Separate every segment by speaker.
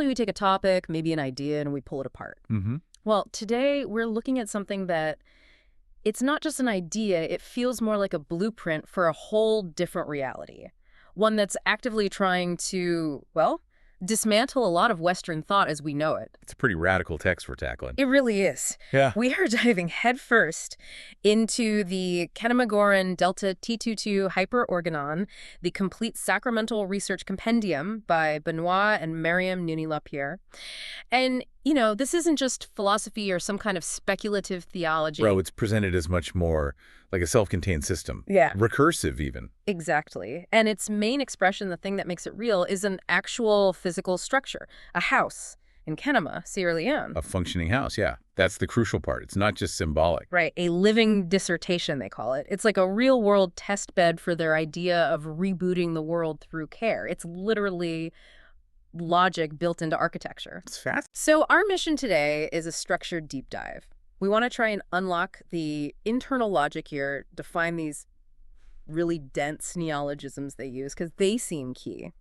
Speaker 1: usually we take a topic, maybe an idea, and we pull it apart.
Speaker 2: Mm-hmm.
Speaker 1: Well, today we're looking at something that it's not just an idea, it feels more like a blueprint for a whole different reality. One that's actively trying to, well, dismantle a lot of Western thought as we know it.
Speaker 2: It's a pretty radical text we're tackling.
Speaker 1: It really is.
Speaker 2: Yeah.
Speaker 1: We are diving headfirst into the kenema delta T22 hyperorganon, the complete sacramental research compendium by Benoit and Mariam Nuni-Lapierre. And, you know, this isn't just philosophy or some kind of speculative theology.
Speaker 2: Bro, it's presented as much more like a self-contained system.
Speaker 1: Yeah.
Speaker 2: Recursive, even.
Speaker 1: Exactly. And its main expression, the thing that makes it real, is an actual physical structure, a house in Kenema, Sierra Leone.
Speaker 2: A functioning house, yeah. That's the crucial part. It's not just symbolic.
Speaker 1: Right, a living dissertation, they call it. It's like a real-world test bed for their idea of rebooting the world through care. It's literally logic built into architecture.
Speaker 2: It's fast.
Speaker 1: So our mission today is a structured deep dive. We want to try and unlock the internal logic here, define these really dense neologisms they use, because they seem key,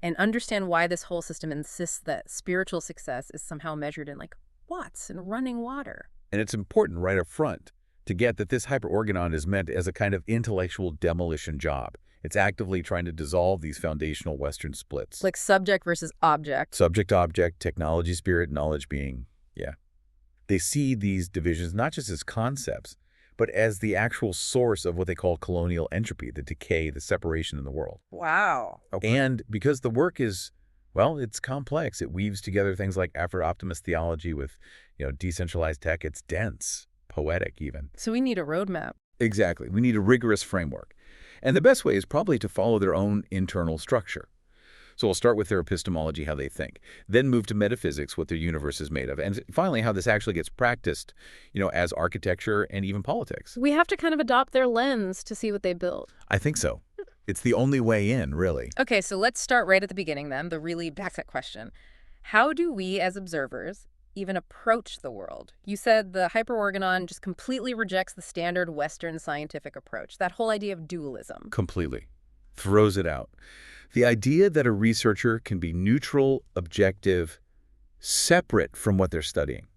Speaker 1: and understand why this whole system insists that spiritual success is somehow measured in, like, watts and running water.
Speaker 2: And it's important right up front to get that this hyperorganon is meant as a kind of intellectual demolition job. It's actively trying to dissolve these foundational Western splits.
Speaker 1: Like subject versus object.
Speaker 2: Subject-object, technology, spirit, knowledge, being. Yeah. They see these divisions not just as concepts, but as the actual source of what they call colonial entropy, the decay, the separation in the world.
Speaker 1: Wow.
Speaker 2: And because the work is, well, it's complex. It weaves together things like Afro-optimist theology with, decentralized tech. It's dense, poetic even.
Speaker 1: So we need a roadmap.
Speaker 2: Exactly. We need a rigorous framework. And the best way is probably to follow their own internal structure. So we'll start with their epistemology, how they think, then move to metaphysics, what their universe is made of, and finally how this actually gets practiced, as architecture and even politics.
Speaker 1: We have to kind of adopt their lens to see what they build.
Speaker 2: I think so. It's the only way in, really.
Speaker 1: Okay, so let's start right at the beginning then, the really basic question. How do we as observers even approach the world? You said the hyperorganon just completely rejects the standard Western scientific approach, that whole idea of dualism.
Speaker 2: Completely. Throws it out. The idea that a researcher can be neutral, objective, separate from what they're studying.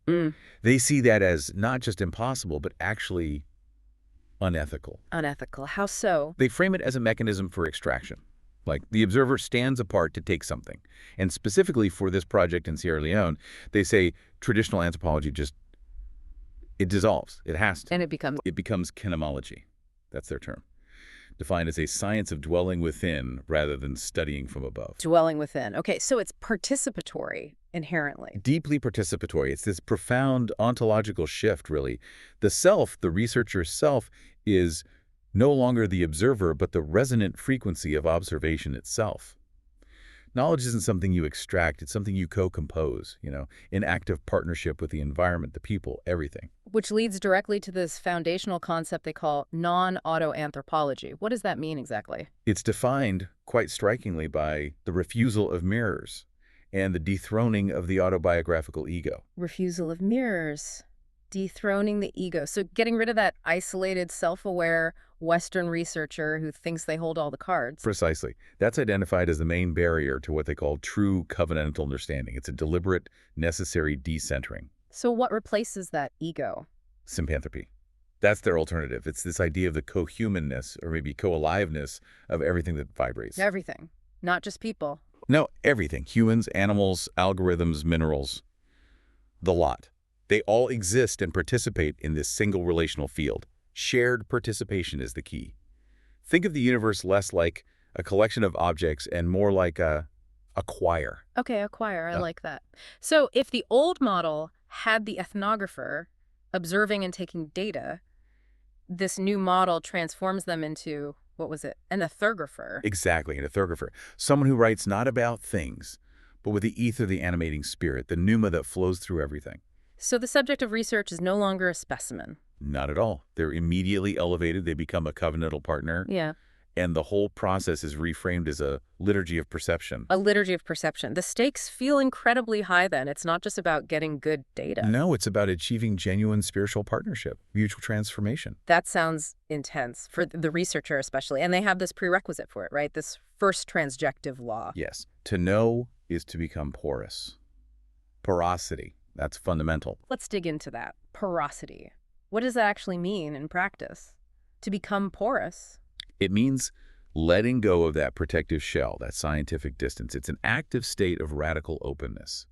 Speaker 2: They see that as not just impossible, but actually unethical.
Speaker 1: Unethical. How so?
Speaker 2: They frame it as a mechanism for extraction. Like the observer stands apart to take something. And specifically for this project in Sierra Leone, they say traditional anthropology it dissolves. It has to.
Speaker 1: And it becomes
Speaker 2: kinemology. That's their term. Defined as a science of dwelling within rather than studying from above.
Speaker 1: Dwelling within. Okay, so it's participatory inherently.
Speaker 2: Deeply participatory. It's this profound ontological shift, really. The self, the researcher's self, is no longer the observer, but the resonant frequency of observation itself. Knowledge isn't something you extract. It's something you co-compose, in active partnership with the environment, the people, everything.
Speaker 1: Which leads directly to this foundational concept they call non-autoanthropology. What does that mean exactly?
Speaker 2: It's defined quite strikingly by the refusal of mirrors and the dethroning of the autobiographical ego.
Speaker 1: Refusal of mirrors, dethroning the ego. So getting rid of that isolated, self-aware Western researcher who thinks they hold all the cards.
Speaker 2: Precisely. That's identified as the main barrier to what they call true covenantal understanding. It's a deliberate, necessary decentering.
Speaker 1: So what replaces that ego?
Speaker 2: Sympathropy. That's their alternative. It's this idea of the co-humanness, or maybe co-aliveness, of everything that vibrates.
Speaker 1: Everything, not just people.
Speaker 2: No, everything. Humans, animals, algorithms, minerals. The lot. They all exist and participate in this single relational field. Shared participation is the key. Think of the universe less like a collection of objects and more like a choir.
Speaker 1: Okay, a choir. I like that. So if the old model had the ethnographer observing and taking data, this new model transforms them into, what was it, an ethographer?
Speaker 2: Exactly, an ethographer. Someone who writes not about things, but with the ether, the animating spirit, the pneuma that flows through everything.
Speaker 1: So the subject of research is no longer a specimen.
Speaker 2: Not at all. They're immediately elevated. They become a covenantal partner.
Speaker 1: Yeah.
Speaker 2: And the whole process is reframed as a liturgy of perception.
Speaker 1: A liturgy of perception. The stakes feel incredibly high then. It's not just about getting good data.
Speaker 2: No, it's about achieving genuine spiritual partnership, mutual transformation.
Speaker 1: That sounds intense for the researcher especially. And they have this prerequisite for it, right? This first transjective law.
Speaker 2: Yes. To know is to become porous. Porosity. That's fundamental.
Speaker 1: Let's dig into that. Porosity. What does that actually mean in practice? To become porous?
Speaker 2: It means letting go of that protective shell, that scientific distance. It's an active state of radical openness.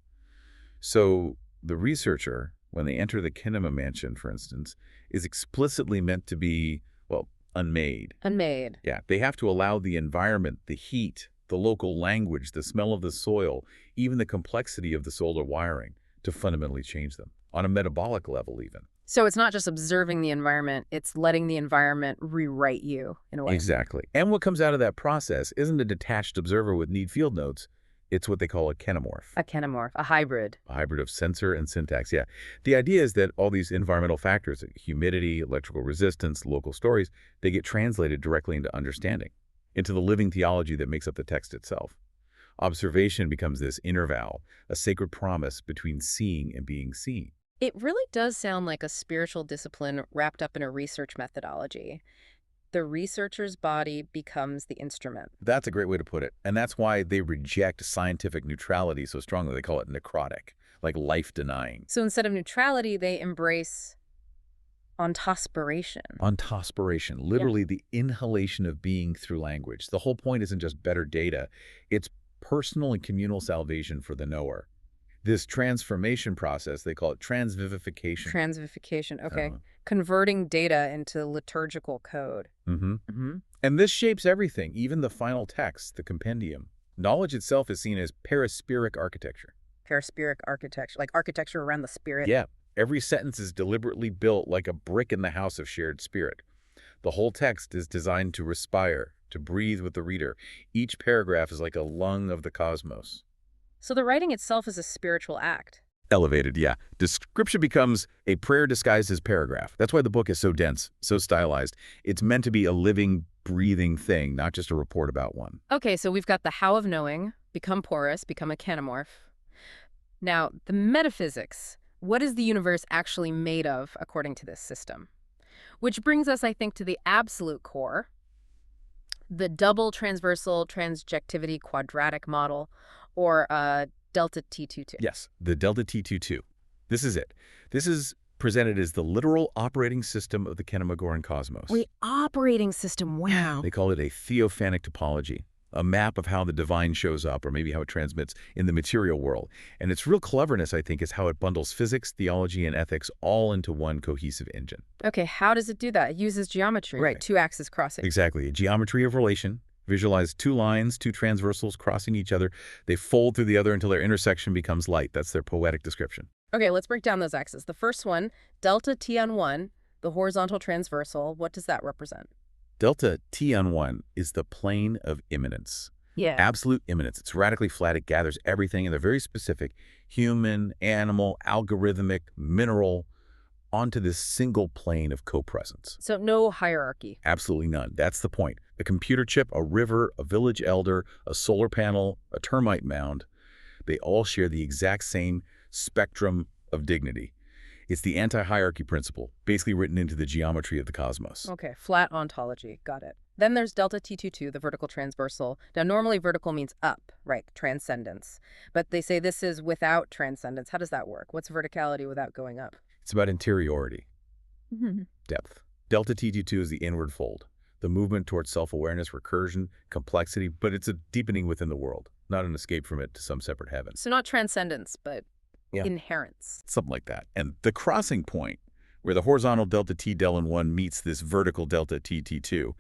Speaker 2: So the researcher, when they enter the kenema mansion, for instance, is explicitly meant to be, well, unmade.
Speaker 1: Unmade.
Speaker 2: Yeah, they have to allow the environment, the heat, the local language, the smell of the soil, even the complexity of the solar wiring to fundamentally change them, on a metabolic level even.
Speaker 1: So it's not just observing the environment, it's letting the environment rewrite you in a way.
Speaker 2: Exactly. And what comes out of that process isn't a detached observer with neat field notes. It's what they call a kenomorph.
Speaker 1: A kenomorph, a hybrid.
Speaker 2: A hybrid of sensor and syntax, yeah. The idea is that all these environmental factors, like humidity, electrical resistance, local stories, they get translated directly into understanding, into the living theology that makes up the text itself. Observation becomes this interval, a sacred promise between seeing and being seen.
Speaker 1: It really does sound like a spiritual discipline wrapped up in a research methodology. The researcher's body becomes the instrument.
Speaker 2: That's a great way to put it. And that's why they reject scientific neutrality so strongly. They call it necrotic, like life-denying.
Speaker 1: So instead of neutrality, they embrace ontospiration.
Speaker 2: Ontospiration, literally the inhalation of being through language. The whole point isn't just better data. It's personal and communal salvation for the knower. This transformation process, they call it transvivification.
Speaker 1: Transvivification, okay. Converting data into liturgical code.
Speaker 2: And this shapes everything, even the final text, the compendium. Knowledge itself is seen as perispiric architecture.
Speaker 1: Perispiric architecture, like architecture around the spirit.
Speaker 2: Yeah, every sentence is deliberately built like a brick in the house of shared spirit. The whole text is designed to respire, to breathe with the reader. Each paragraph is like a lung of the cosmos.
Speaker 1: So the writing itself is a spiritual act.
Speaker 2: Elevated, yeah. Description becomes a prayer disguised as paragraph. That's why the book is so dense, so stylized. It's meant to be a living, breathing thing, not just a report about one.
Speaker 1: Okay, so we've got the how of knowing, become porous, become a kenomorph. Now, the metaphysics. What is the universe actually made of according to this system? Which brings us, I think, to the absolute core, the double transversal transjectivity quadratic model, or delta T22.
Speaker 2: Yes, the delta T22. This is it. This is presented as the literal operating system of the Kenema-Goran cosmos.
Speaker 1: Wait, operating system, wow.
Speaker 2: They call it a theophanic topology, a map of how the divine shows up, or maybe how it transmits in the material world. And its real cleverness, I think, is how it bundles physics, theology, and ethics all into one cohesive engine.
Speaker 1: Okay, how does it do that? It uses geometry, right? Two axes crossing.
Speaker 2: Exactly. A geometry of relation. Visualize two lines, two transversals crossing each other. They fold through the other until their intersection becomes light. That's their poetic description.
Speaker 1: Okay, let's break down those axes. The first one, delta T on 1, the horizontal transversal. What does that represent?
Speaker 2: Delta T on 1 is the plane of immanence.
Speaker 1: Yeah.
Speaker 2: Absolute immanence. It's radically flat. It gathers everything, and they're very specific. Human, animal, algorithmic, mineral, onto this single plane of co-presence.
Speaker 1: So no hierarchy.
Speaker 2: Absolutely none. That's the point. A computer chip, a river, a village elder, a solar panel, a termite mound, they all share the exact same spectrum of dignity. It's the anti-hierarchy principle, basically written into the geometry of the cosmos.
Speaker 1: Okay, flat ontology. Got it. Then there's delta T22, the vertical transversal. Now, normally vertical means up, right? Transcendence. But they say this is without transcendence. How does that work? What's verticality without going up?
Speaker 2: It's about interiority, depth. Delta T22 is the inward fold, the movement towards self-awareness, recursion, complexity, but it's a deepening within the world, not an escape from it to some separate heaven.
Speaker 1: So not transcendence, but inherence.
Speaker 2: Something like that. And the crossing point, where the horizontal delta T del in 1 meets this vertical delta T2,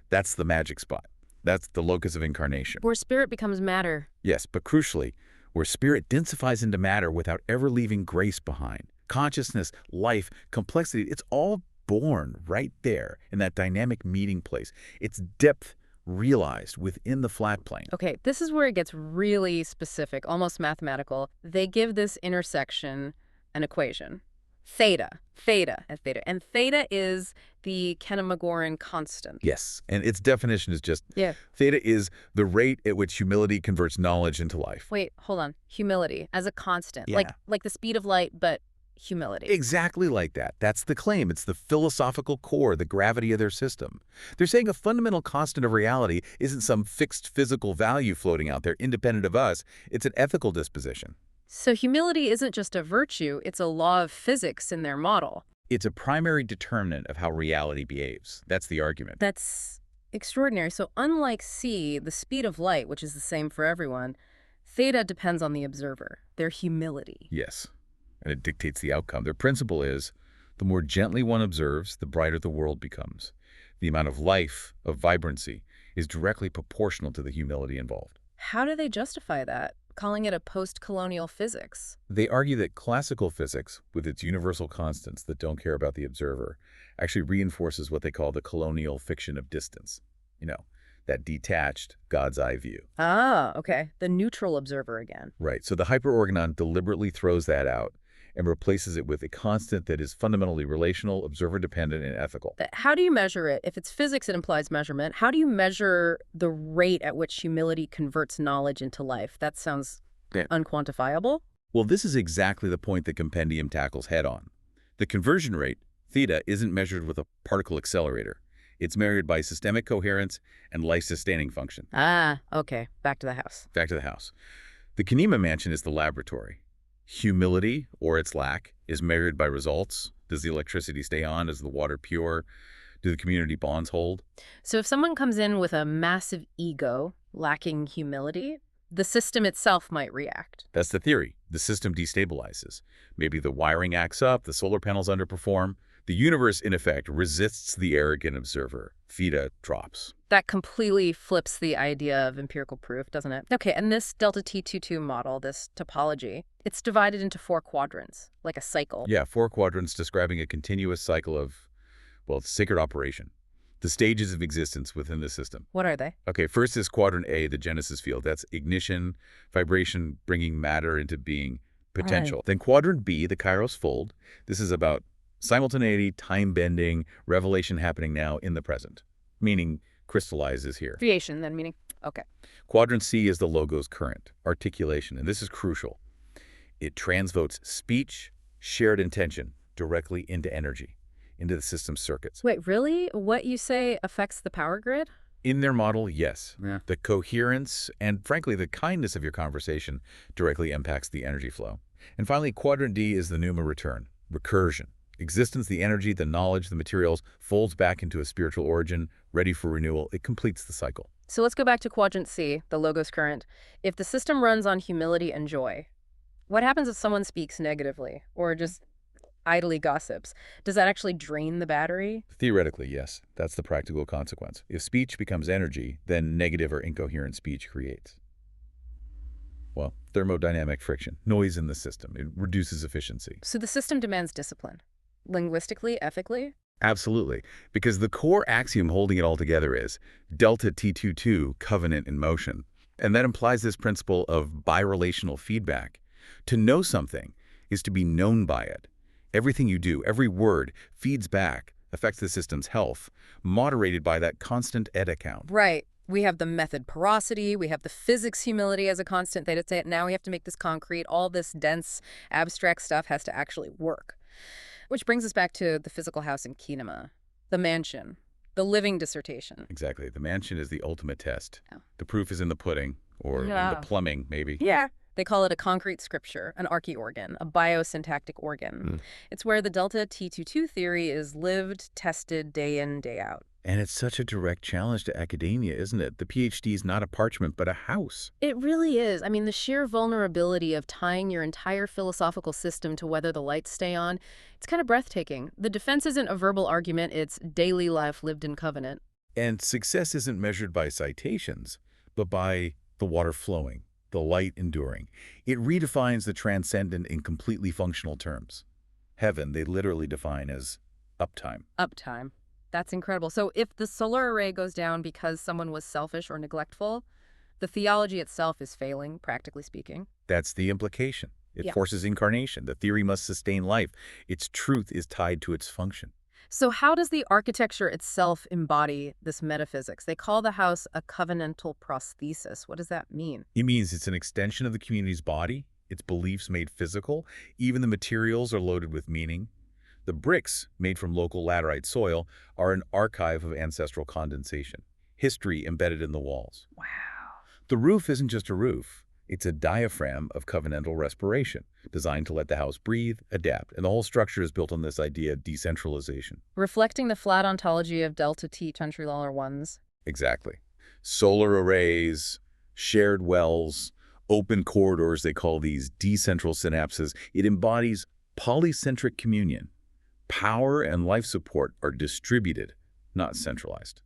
Speaker 2: that's the magic spot. That's the locus of incarnation.
Speaker 1: Where spirit becomes matter.
Speaker 2: Yes, but crucially, where spirit densifies into matter without ever leaving grace behind. Consciousness, life, complexity, it's all born right there in that dynamic meeting place. It's depth realized within the flat plane.
Speaker 1: Okay, this is where it gets really specific, almost mathematical. They give this intersection an equation. Theta, and theta. And theta is the Kenema-Goran constant.
Speaker 2: Yes, and its definition is just, theta is the rate at which humility converts knowledge into life.
Speaker 1: Wait, hold on. Humility as a constant.
Speaker 2: Yeah.
Speaker 1: Like the speed of light, but humility.
Speaker 2: Exactly like that. That's the claim. It's the philosophical core, the gravity of their system. They're saying a fundamental constant of reality isn't some fixed physical value floating out there independent of us. It's an ethical disposition.
Speaker 1: So humility isn't just a virtue, it's a law of physics in their model.
Speaker 2: It's a primary determinant of how reality behaves. That's the argument.
Speaker 1: That's extraordinary. So unlike C, the speed of light, which is the same for everyone, theta depends on the observer, their humility.
Speaker 2: Yes, and it dictates the outcome. Their principle is, the more gently one observes, the brighter the world becomes. The amount of life, of vibrancy, is directly proportional to the humility involved.
Speaker 1: How do they justify that, calling it a post-colonial physics?
Speaker 2: They argue that classical physics, with its universal constants that don't care about the observer, actually reinforces what they call the colonial fiction of distance. You know, that detached, God's eye view.
Speaker 1: Ah, okay. The neutral observer again.
Speaker 2: Right, so the hyperorganon deliberately throws that out and replaces it with a constant that is fundamentally relational, observer-dependent, and ethical.
Speaker 1: How do you measure it? If it's physics, it implies measurement. How do you measure the rate at which humility converts knowledge into life? That sounds unquantifiable.
Speaker 2: Well, this is exactly the point the compendium tackles head-on. The conversion rate, theta, isn't measured with a particle accelerator. It's measured by systemic coherence and life-sustaining function.
Speaker 1: Ah, okay. Back to the house.
Speaker 2: Back to the house. The kenema mansion is the laboratory. Humility, or its lack, is measured by results. Does the electricity stay on? Is the water pure? Do the community bonds hold?
Speaker 1: So if someone comes in with a massive ego, lacking humility, the system itself might react.
Speaker 2: That's the theory. The system destabilizes. Maybe the wiring acts up, the solar panels underperform. The universe, in effect, resists the arrogant observer. Theta drops.
Speaker 1: That completely flips the idea of empirical proof, doesn't it? Okay, and this delta T22 model, this topology, it's divided into 4 quadrants, like a cycle.
Speaker 2: Yeah, 4 quadrants describing a continuous cycle of, well, sacred operation. The stages of existence within the system.
Speaker 1: What are they?
Speaker 2: Okay, first is quadrant A, the Genesis field. That's ignition, vibration, bringing matter into being, potential.
Speaker 1: Right.
Speaker 2: Then quadrant B, the Kairos fold. This is about simultaneity, time bending, revelation happening now in the present, meaning crystallizes here.
Speaker 1: Creation, then, meaning? Okay.
Speaker 2: Quadrant C is the Logos current, articulation, and this is crucial. It transvotes speech, shared intention, directly into energy, into the system's circuits.
Speaker 1: Wait, really? What you say affects the power grid?
Speaker 2: In their model, yes.
Speaker 1: Yeah.
Speaker 2: The coherence and, frankly, the kindness of your conversation directly impacts the energy flow. And finally, quadrant D is the pneuma return, recursion. Existence, the energy, the knowledge, the materials, folds back into a spiritual origin, ready for renewal. It completes the cycle.
Speaker 1: So let's go back to quadrant C, the Logos current. If the system runs on humility and joy, what happens if someone speaks negatively or just idly gossips? Does that actually drain the battery?
Speaker 2: Theoretically, yes. That's the practical consequence. If speech becomes energy, then negative or incoherent speech creates, well, thermodynamic friction, noise in the system. It reduces efficiency.
Speaker 1: So the system demands discipline. Linguistically, ethically?
Speaker 2: Absolutely, because the core axiom holding it all together is delta T22, covenant in motion. And that implies this principle of birelational feedback. To know something is to be known by it. Everything you do, every word, feeds back, affects the system's health, moderated by that constant ed account.
Speaker 1: Right. We have the method porosity, we have the physics humility as a constant. They say now we have to make this concrete. All this dense, abstract stuff has to actually work. Which brings us back to the physical house in kenema, the mansion, the living dissertation.
Speaker 2: Exactly. The mansion is the ultimate test.
Speaker 1: Oh.
Speaker 2: The proof is in the pudding, or in the plumbing, maybe.
Speaker 1: Yeah. They call it a concrete scripture, an archaeorgan, a biosyntactic organ. It's where the delta T22 theory is lived, tested day in, day out.
Speaker 2: And it's such a direct challenge to academia, isn't it? The PhD is not a parchment, but a house.
Speaker 1: It really is. I mean, the sheer vulnerability of tying your entire philosophical system to whether the lights stay on, it's kind of breathtaking. The defense isn't a verbal argument, it's daily life lived in covenant.
Speaker 2: And success isn't measured by citations, but by the water flowing, the light enduring. It redefines the transcendent in completely functional terms. Heaven, they literally define as uptime.
Speaker 1: Uptime. That's incredible. So if the solar array goes down because someone was selfish or neglectful, the theology itself is failing, practically speaking.
Speaker 2: That's the implication. It
Speaker 1: Yeah.
Speaker 2: forces incarnation. The theory must sustain life. Its truth is tied to its function.
Speaker 1: So how does the architecture itself embody this metaphysics? They call the house a covenantal prosthesis. What does that mean?
Speaker 2: It means it's an extension of the community's body, its beliefs made physical. Even the materials are loaded with meaning. The bricks, made from local laterite soil, are an archive of ancestral condensation, history embedded in the walls.
Speaker 1: Wow.
Speaker 2: The roof isn't just a roof. It's a diaphragm of covenantal respiration, designed to let the house breathe, adapt, and the whole structure is built on this idea of decentralization.
Speaker 1: Reflecting the flat ontology of delta T tetralar ones.
Speaker 2: Exactly. Solar arrays, shared wells, open corridors, they call these decentral synapses. It embodies polycentric communion. Power and life support are distributed, not centralized.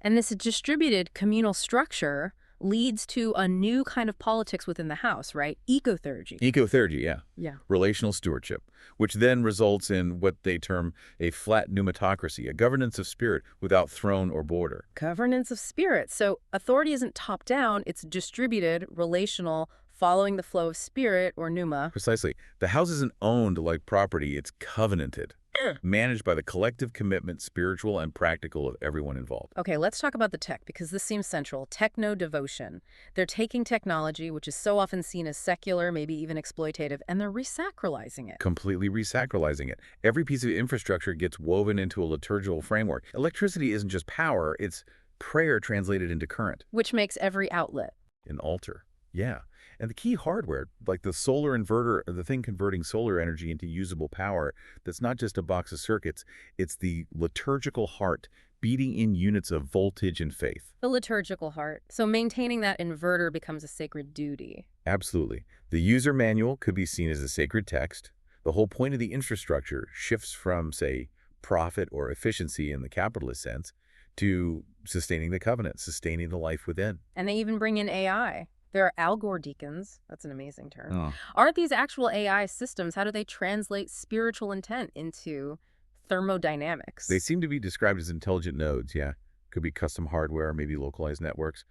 Speaker 1: And this distributed communal structure leads to a new kind of politics within the house, right? Ecothergy.
Speaker 2: Ecothergy, yeah.
Speaker 1: Yeah.
Speaker 2: Relational stewardship, which then results in what they term a flat pneumatocracy, a governance of spirit without throne or border.
Speaker 1: Governance of spirit. So authority isn't top-down, it's distributed, relational, following the flow of spirit or pneuma.
Speaker 2: Precisely. The house isn't owned like property, it's covenanted, managed by the collective commitment, spiritual and practical, of everyone involved.
Speaker 1: Okay, let's talk about the tech, because this seems central. Techno-devotion. They're taking technology, which is so often seen as secular, maybe even exploitative, and they're resacralizing it.
Speaker 2: Completely resacralizing it. Every piece of infrastructure gets woven into a liturgical framework. Electricity isn't just power, it's prayer translated into current.
Speaker 1: Which makes every outlet.
Speaker 2: An altar. Yeah. And the key hardware, like the solar inverter, the thing converting solar energy into usable power, that's not just a box of circuits, it's the liturgical heart beating in units of voltage and faith.
Speaker 1: The liturgical heart. So maintaining that inverter becomes a sacred duty.
Speaker 2: Absolutely. The user manual could be seen as a sacred text. The whole point of the infrastructure shifts from, say, profit or efficiency in the capitalist sense to sustaining the covenant, sustaining the life within.
Speaker 1: And they even bring in AI. There are algorithms. That's an amazing term.
Speaker 2: Oh.
Speaker 1: Aren't these actual AI systems? How do they translate spiritual intent into thermodynamics?
Speaker 2: They seem to be described as intelligent nodes, yeah. Could be custom hardware, maybe localized networks.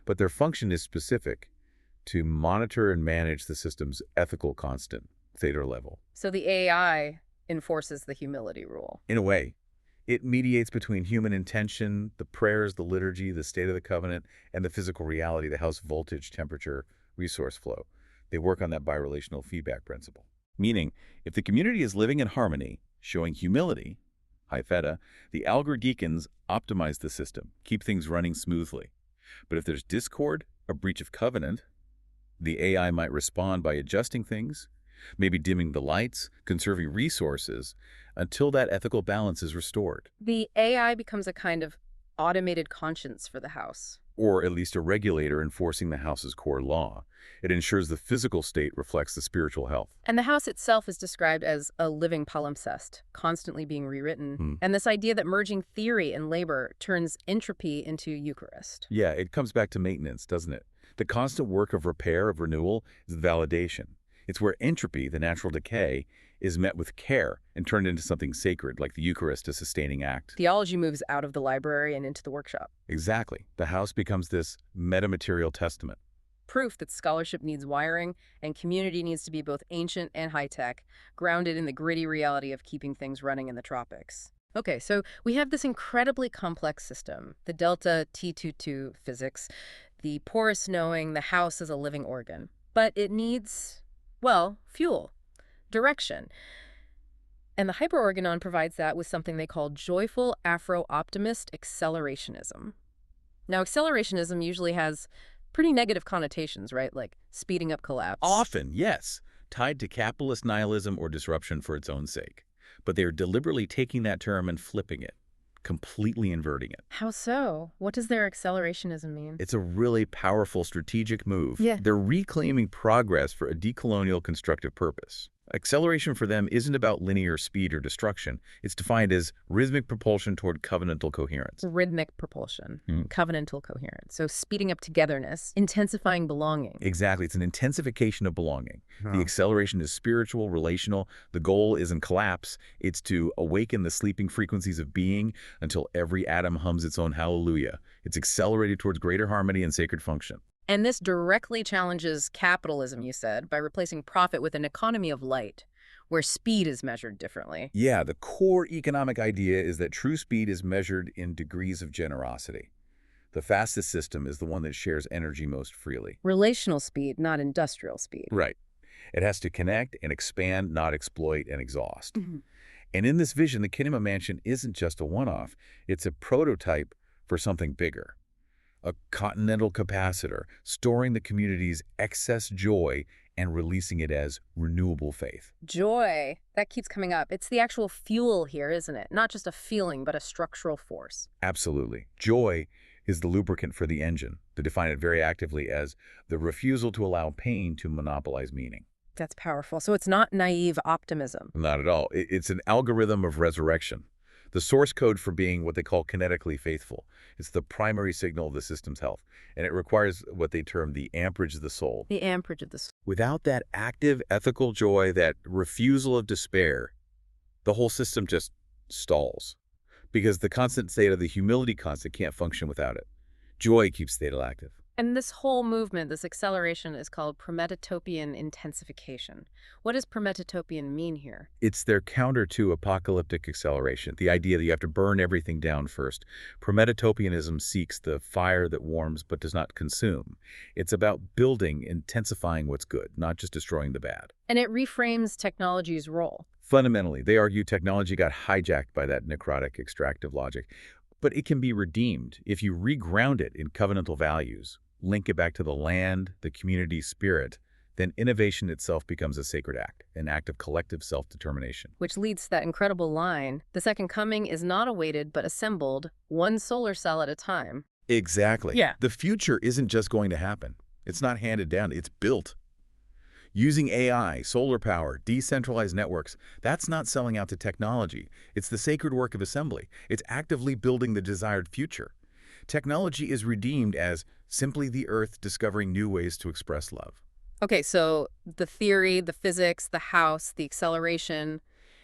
Speaker 2: But their function is specific to monitor and manage the system's ethical constant, theta level.
Speaker 1: So the AI enforces the humility rule.
Speaker 2: In a way, it mediates between human intention, the prayers, the liturgy, the state of the covenant, and the physical reality, the house voltage, temperature, resource flow. They work on that birelational feedback principle. Meaning, if the community is living in harmony, showing humility, high theta, the algorithms optimize the system, keep things running smoothly. But if there's discord, a breach of covenant, the AI might respond by adjusting things, maybe dimming the lights, conserving resources, until that ethical balance is restored.
Speaker 1: The AI becomes a kind of automated conscience for the house.
Speaker 2: Or at least a regulator enforcing the house's core law. It ensures the physical state reflects the spiritual health.
Speaker 1: And the house itself is described as a living palimpsest, constantly being rewritten. And this idea that merging theory and labor turns entropy into Eucharist.
Speaker 2: Yeah, it comes back to maintenance, doesn't it? The constant work of repair, of renewal, is validation. It's where entropy, the natural decay, is met with care and turned into something sacred, like the Eucharist, a sustaining act.
Speaker 1: Theology moves out of the library and into the workshop.
Speaker 2: Exactly. The house becomes this metamaterial testament.
Speaker 1: Proof that scholarship needs wiring and community needs to be both ancient and high-tech, grounded in the gritty reality of keeping things running in the tropics. Okay, so we have this incredibly complex system, the delta T22 physics, the porous knowing, the house as a living organ. But it needs, well, fuel, direction. And the hyperorganon provides that with something they call joyful Afro-optimist accelerationism. Now, accelerationism usually has pretty negative connotations, right? Like speeding up collapse.
Speaker 2: Often, yes, tied to capitalist nihilism or disruption for its own sake. But they are deliberately taking that term and flipping it, completely inverting it.
Speaker 1: How so? What does their accelerationism mean?
Speaker 2: It's a really powerful strategic move.
Speaker 1: Yeah.
Speaker 2: They're reclaiming progress for a decolonial constructive purpose. Acceleration for them isn't about linear speed or destruction. It's defined as rhythmic propulsion toward covenantal coherence.
Speaker 1: Rhythmic propulsion, covenantal coherence. So speeding up togetherness, intensifying belonging.
Speaker 2: Exactly. It's an intensification of belonging. The acceleration is spiritual, relational. The goal isn't collapse. It's to awaken the sleeping frequencies of being until every atom hums its own hallelujah. It's accelerated towards greater harmony and sacred function.
Speaker 1: And this directly challenges capitalism, you said, by replacing profit with an economy of light, where speed is measured differently.
Speaker 2: Yeah, the core economic idea is that true speed is measured in degrees of generosity. The fastest system is the one that shares energy most freely.
Speaker 1: Relational speed, not industrial speed.
Speaker 2: Right. It has to connect and expand, not exploit and exhaust. And in this vision, the Kenema Mansion isn't just a one-off. It's a prototype for something bigger. a continental capacitor, storing the community's excess joy and releasing it as renewable faith.
Speaker 1: Joy. That keeps coming up. It's the actual fuel here, isn't it? Not just a feeling, but a structural force.
Speaker 2: Absolutely. Joy is the lubricant for the engine, to define it very actively as the refusal to allow pain to monopolize meaning.
Speaker 1: That's powerful. So it's not naive optimism.
Speaker 2: Not at all. It's an algorithm of resurrection. The source code for being what they call kinetically faithful. It's the primary signal of the system's health, and it requires what they term the amperage of the soul.
Speaker 1: The amperage of this.
Speaker 2: Without that active ethical joy, that refusal of despair, the whole system just stalls. Because the constant state of the humility constant can't function without it. Joy keeps the data active.
Speaker 1: And this whole movement, this acceleration, is called prometatopian intensification. What does prometatopian mean here?
Speaker 2: It's their counter to apocalyptic acceleration, the idea that you have to burn everything down first. Prometatopianism seeks the fire that warms but does not consume. It's about building, intensifying what's good, not just destroying the bad.
Speaker 1: And it reframes technology's role.
Speaker 2: Fundamentally, they argue technology got hijacked by that necrotic extractive logic. But it can be redeemed if you reground it in covenantal values, link it back to the land, the community spirit, then innovation itself becomes a sacred act, an act of collective self-determination.
Speaker 1: Which leads to that incredible line, the second coming is not awaited but assembled, one solar cell at a time.
Speaker 2: Exactly.
Speaker 1: Yeah.
Speaker 2: The future isn't just going to happen. It's not handed down, it's built. Using AI, solar power, decentralized networks, that's not selling out to technology. It's the sacred work of assembly. It's actively building the desired future. Technology is redeemed as simply the earth discovering new ways to express love.
Speaker 1: Okay, so the theory, the physics, the house, the acceleration,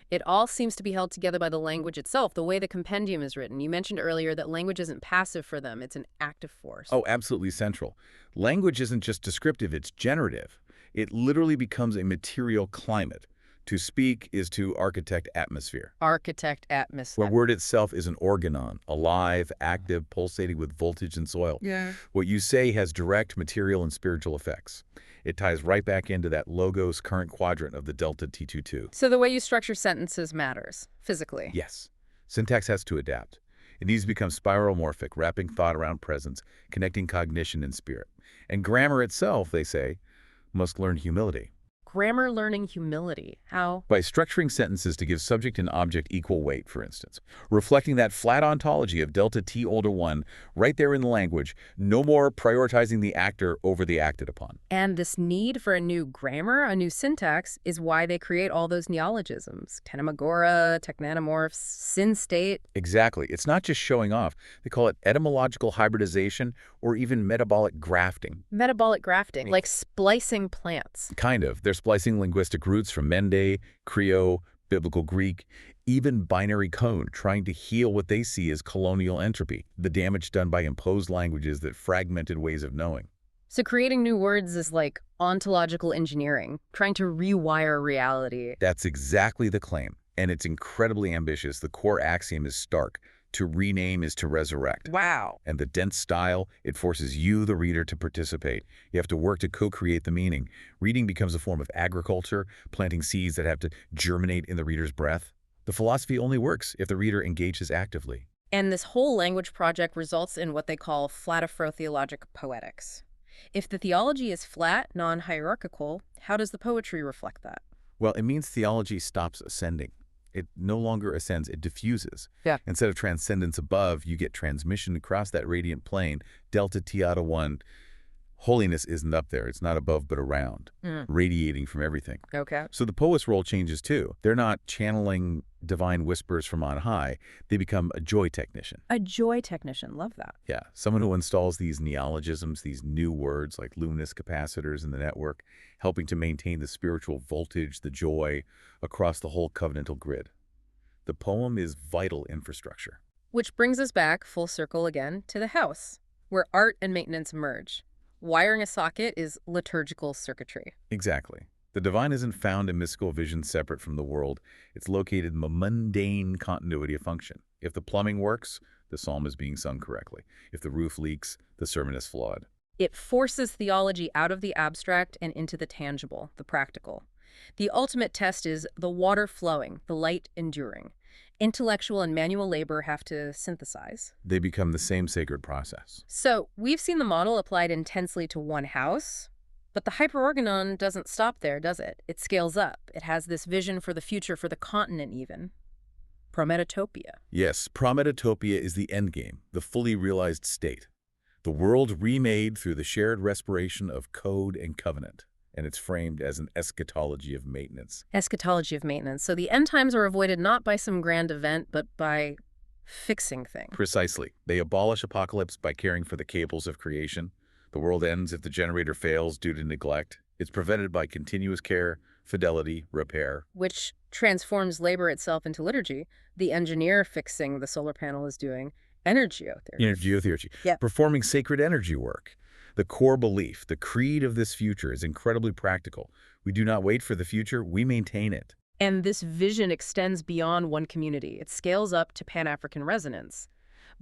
Speaker 1: it all seems to be held together by the language itself, the way the compendium is written. You mentioned earlier that language isn't passive for them, it's an active force.
Speaker 2: Oh, absolutely central. Language isn't just descriptive, it's generative. It literally becomes a material climate. To speak is to architect atmosphere.
Speaker 1: Architect atmosphere.
Speaker 2: Where word itself is an organon, alive, active, pulsating with voltage and soil.
Speaker 1: Yeah.
Speaker 2: What you say has direct material and spiritual effects. It ties right back into that logos current quadrant of the delta T22.
Speaker 1: So the way you structure sentences matters, physically.
Speaker 2: Yes. Syntax has to adapt. It needs to become spiralmorphic, wrapping thought around presence, connecting cognition and spirit. And grammar itself, they say, must learn humility.
Speaker 1: Grammar learning humility. How?
Speaker 2: By structuring sentences to give subject and object equal weight, for instance. Reflecting that flat ontology of delta T older 1 right there in the language, no more prioritizing the actor over the acted upon.
Speaker 1: And this need for a new grammar, a new syntax, is why they create all those neologisms. Kenemagora, technanomorphs, sin state.
Speaker 2: Exactly. It's not just showing off. They call it etymological hybridization or even metabolic grafting.
Speaker 1: Metabolic grafting, like splicing plants.
Speaker 2: Kind of. They're splicing linguistic roots from Mende, Creole, Biblical Greek, even binary code, trying to heal what they see as colonial entropy, the damage done by imposed languages that fragmented ways of knowing.
Speaker 1: So creating new words is like ontological engineering, trying to rewire reality.
Speaker 2: That's exactly the claim, and it's incredibly ambitious. The core axiom is stark. To rename is to resurrect.
Speaker 1: Wow.
Speaker 2: And the dense style, it forces you, the reader, to participate. You have to work to co-create the meaning. Reading becomes a form of agriculture, planting seeds that have to germinate in the reader's breath. The philosophy only works if the reader engages actively.
Speaker 1: And this whole language project results in what they call flat-afro-theologic poetics. If the theology is flat, non-hierarchical, how does the poetry reflect that?
Speaker 2: Well, it means theology stops ascending. It no longer ascends, it diffuses.
Speaker 1: Yeah.
Speaker 2: Instead of transcendence above, you get transmission across that radiant plane, delta T out of 1. Holiness isn't up there. It's not above but around, radiating from everything.
Speaker 1: Okay.
Speaker 2: So the poet's role changes too. They're not channeling divine whispers from on high. They become a joy technician.
Speaker 1: A joy technician. Love that.
Speaker 2: Yeah, someone who installs these neologisms, these new words like luminous capacitors in the network, helping to maintain the spiritual voltage, the joy, across the whole covenantal grid. The poem is vital infrastructure.
Speaker 1: Which brings us back, full circle again, to the house, where art and maintenance merge. Wiring a socket is liturgical circuitry.
Speaker 2: Exactly. The divine isn't found in mystical vision separate from the world. It's located in the mundane continuity of function. If the plumbing works, the psalm is being sung correctly. If the roof leaks, the sermon is flawed.
Speaker 1: It forces theology out of the abstract and into the tangible, the practical. The ultimate test is the water flowing, the light enduring. intellectual and manual labor have to synthesize.
Speaker 2: They become the same sacred process.
Speaker 1: So we've seen the model applied intensely to one house, but the hyperorganon doesn't stop there, does it? It scales up. It has this vision for the future, for the continent even. Prometopia.
Speaker 2: Yes, Prometopia is the endgame, the fully realized state. The world remade through the shared respiration of code and covenant, and it's framed as an eschatology of maintenance.
Speaker 1: Eschatology of maintenance. So the end times are avoided not by some grand event, but by fixing things.
Speaker 2: Precisely. They abolish apocalypse by caring for the cables of creation. The world ends if the generator fails due to neglect. It's prevented by continuous care, fidelity, repair.
Speaker 1: Which transforms labor itself into liturgy. The engineer fixing the solar panel is doing energiotherapy.
Speaker 2: Energiotherapy.
Speaker 1: Yeah.
Speaker 2: Performing sacred energy work. The core belief, the creed of this future is incredibly practical. We do not wait for the future, we maintain it.
Speaker 1: And this vision extends beyond one community. It scales up to Pan-African resonance.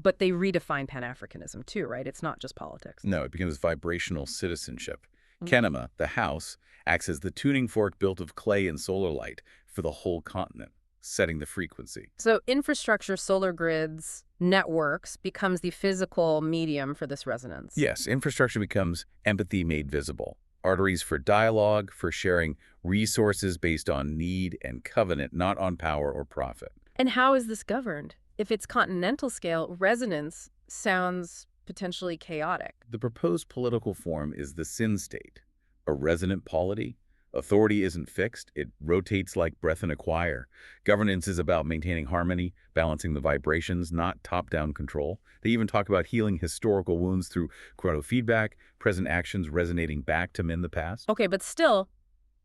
Speaker 1: But they redefine Pan-Africanism too, right? It's not just politics.
Speaker 2: No, it becomes vibrational citizenship. Kenema, the house, acts as the tuning fork built of clay and solar light for the whole continent, setting the frequency.
Speaker 1: So infrastructure, solar grids, networks becomes the physical medium for this resonance.
Speaker 2: Yes, infrastructure becomes empathy made visible. Arteries for dialogue, for sharing resources based on need and covenant, not on power or profit.
Speaker 1: And how is this governed? If it's continental scale, resonance sounds potentially chaotic.
Speaker 2: The proposed political form is the sin state, a resonant polity. Authority isn't fixed, it rotates like breath in a choir. Governance is about maintaining harmony, balancing the vibrations, not top-down control. They even talk about healing historical wounds through chronofeedback, present actions resonating back to mend the past.
Speaker 1: Okay, but still,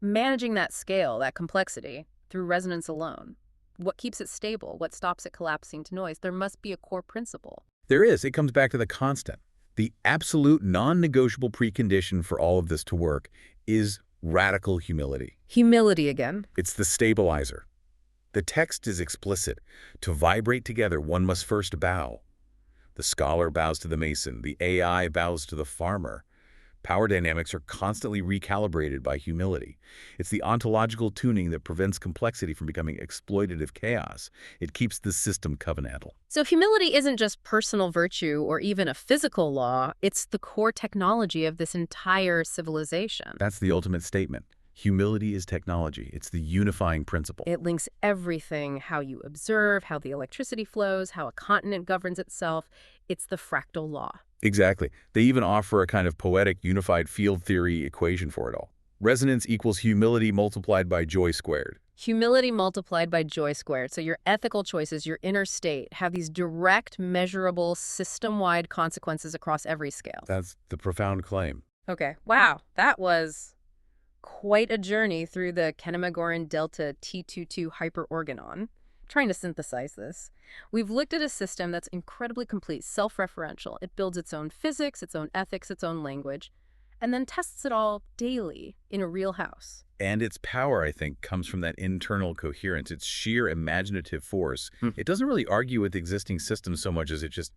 Speaker 1: managing that scale, that complexity, through resonance alone, what keeps it stable? What stops it collapsing to noise? There must be a core principle.
Speaker 2: There is. It comes back to the constant. The absolute non-negotiable precondition for all of this to work is radical humility.
Speaker 1: Humility again.
Speaker 2: It's the stabilizer. The text is explicit. To vibrate together, one must first bow. The scholar bows to the mason. The AI bows to the farmer. Power dynamics are constantly recalibrated by humility. It's the ontological tuning that prevents complexity from becoming exploitative chaos. It keeps the system covenantal.
Speaker 1: So humility isn't just personal virtue or even a physical law. It's the core technology of this entire civilization.
Speaker 2: That's the ultimate statement. Humility is technology. It's the unifying principle.
Speaker 1: It links everything, how you observe, how the electricity flows, how a continent governs itself. It's the fractal law.
Speaker 2: Exactly. They even offer a kind of poetic unified field theory equation for it all. Resonance equals humility multiplied by joy squared.
Speaker 1: Humility multiplied by joy squared. So your ethical choices, your inner state, have these direct, measurable, system-wide consequences across every scale.
Speaker 2: That's the profound claim.
Speaker 1: Okay. Wow. That was quite a journey through the kenema delta T22 hyperorganon. Trying to synthesize this. We've looked at a system that's incredibly complete, self-referential. It builds its own physics, its own ethics, its own language, and then tests it all daily in a real house.
Speaker 2: And its power, I think, comes from that internal coherence, its sheer imaginative force. It doesn't really argue with existing systems so much as it just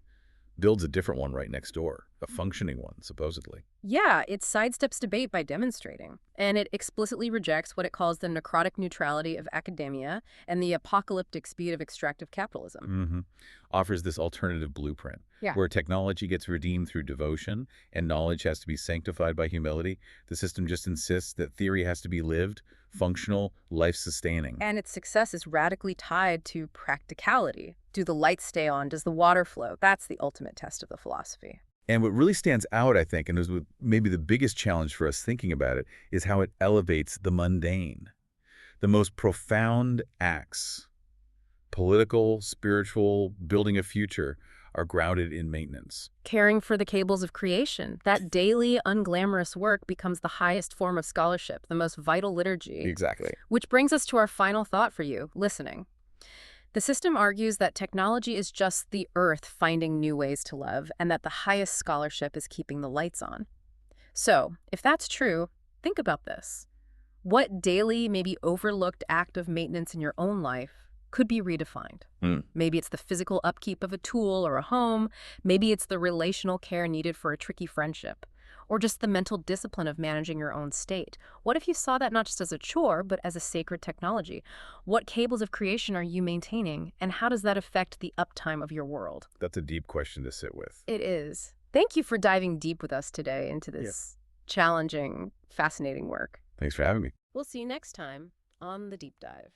Speaker 2: builds a different one right next door, a functioning one, supposedly.
Speaker 1: Yeah, it sidesteps debate by demonstrating, and it explicitly rejects what it calls the necrotic neutrality of academia and the apocalyptic speed of extractive capitalism.
Speaker 2: Offers this alternative blueprint,
Speaker 1: Yeah.
Speaker 2: where technology gets redeemed through devotion and knowledge has to be sanctified by humility. The system just insists that theory has to be lived, functional, life-sustaining.
Speaker 1: And its success is radically tied to practicality. Do the lights stay on? Does the water flow? That's the ultimate test of the philosophy.
Speaker 2: And what really stands out, I think, and is maybe the biggest challenge for us thinking about it, is how it elevates the mundane. The most profound acts, political, spiritual, building a future, are grounded in maintenance.
Speaker 1: Caring for the cables of creation, that daily, unglamorous work becomes the highest form of scholarship, the most vital liturgy.
Speaker 2: Exactly.
Speaker 1: Which brings us to our final thought for you, listening. The system argues that technology is just the earth finding new ways to love, and that the highest scholarship is keeping the lights on. So, if that's true, think about this. What daily, maybe overlooked act of maintenance in your own life could be redefined? Maybe it's the physical upkeep of a tool or a home. Maybe it's the relational care needed for a tricky friendship. or just the mental discipline of managing your own state? What if you saw that not just as a chore, but as a sacred technology? What cables of creation are you maintaining, and how does that affect the uptime of your world?
Speaker 2: That's a deep question to sit with.
Speaker 1: It is. Thank you for diving deep with us today into
Speaker 2: Yeah.
Speaker 1: this challenging, fascinating work.
Speaker 2: Thanks for having me.
Speaker 1: We'll see you next time on The Deep Dive.